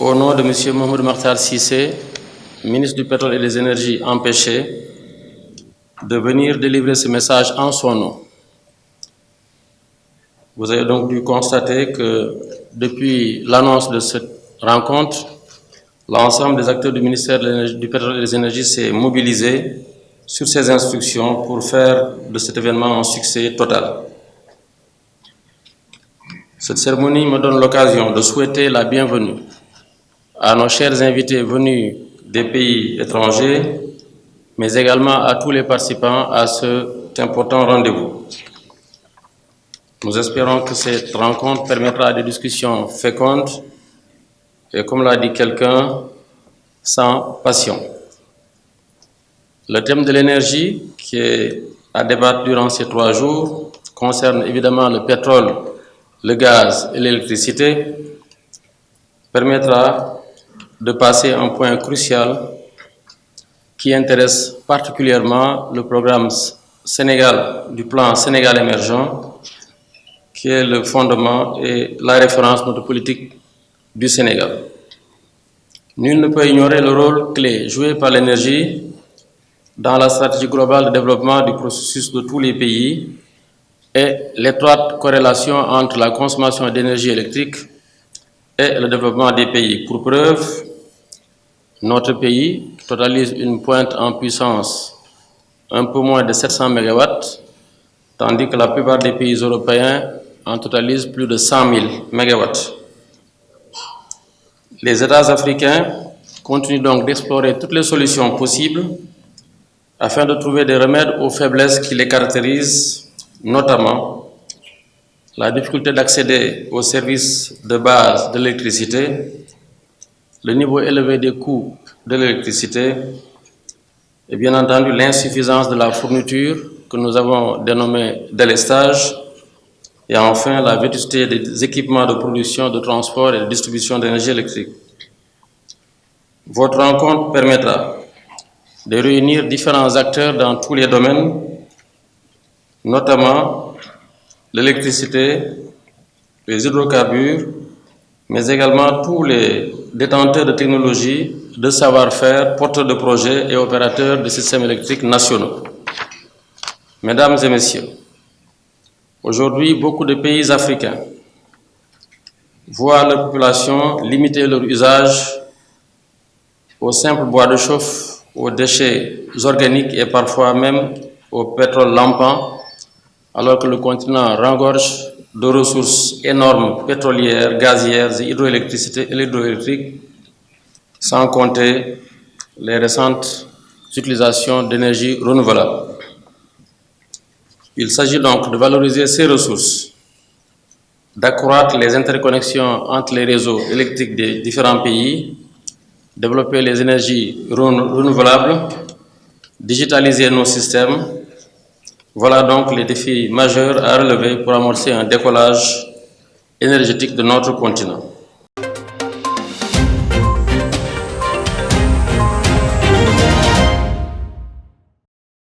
au nom de M. Mohamed Makhtar Cissé, ministre du Pétrole et des Énergies empêché, de venir délivrer ce message en son nom. Vous avez donc dû constater que depuis l'annonce de cette rencontre, l'ensemble des acteurs du ministère du Pétrole et des Énergies s'est mobilisé sur ces instructions pour faire de cet événement un succès total. Cette cérémonie me donne l'occasion de souhaiter la bienvenue à nos chers invités venus des pays étrangers, mais également à tous les participants à cet important rendez-vous. Nous espérons que cette rencontre permettra des discussions fécondes et, comme l'a dit quelqu'un, sans passion. Le thème de l'énergie, qui est à débattre durant ces 3 jours, concerne évidemment le pétrole, le gaz et l'électricité, permettra de passer un point crucial qui intéresse particulièrement le programme Sénégal, du plan Sénégal émergent, qui est le fondement et la référence de notre politique du Sénégal. Nul ne peut ignorer le rôle clé joué par l'énergie dans la stratégie globale de développement du processus de tous les pays et l'étroite corrélation entre la consommation d'énergie électrique et le développement des pays. Pour preuve, notre pays totalise une pointe en puissance un peu moins de 700 MW, tandis que la plupart des pays européens en totalisent plus de 100 000 MW. Les États africains continuent donc d'explorer toutes les solutions possibles afin de trouver des remèdes aux faiblesses qui les caractérisent, notamment la difficulté d'accéder aux services de base de l'électricité, le niveau élevé des coûts de l'électricité et bien entendu l'insuffisance de la fourniture que nous avons dénommée délestage et enfin la vétusté des équipements de production, de transport et de distribution d'énergie électrique. Votre rencontre permettra de réunir différents acteurs dans tous les domaines, notamment l'électricité, les hydrocarbures, mais également tous les détenteurs de technologies, de savoir-faire, porteurs de projets et opérateurs de systèmes électriques nationaux. Mesdames et messieurs, aujourd'hui, beaucoup de pays africains voient leur population limiter leur usage au simple bois de chauffe, aux déchets organiques et parfois même au pétrole lampant, alors que le continent regorge de ressources énormes pétrolières, gazières et hydroélectriques, sans compter les récentes utilisations d'énergie renouvelable. Il s'agit donc de valoriser ces ressources, d'accroître les interconnexions entre les réseaux électriques des différents pays, développer les énergies renouvelables, digitaliser nos systèmes. Voilà donc les défis majeurs à relever pour amorcer un décollage énergétique de notre continent.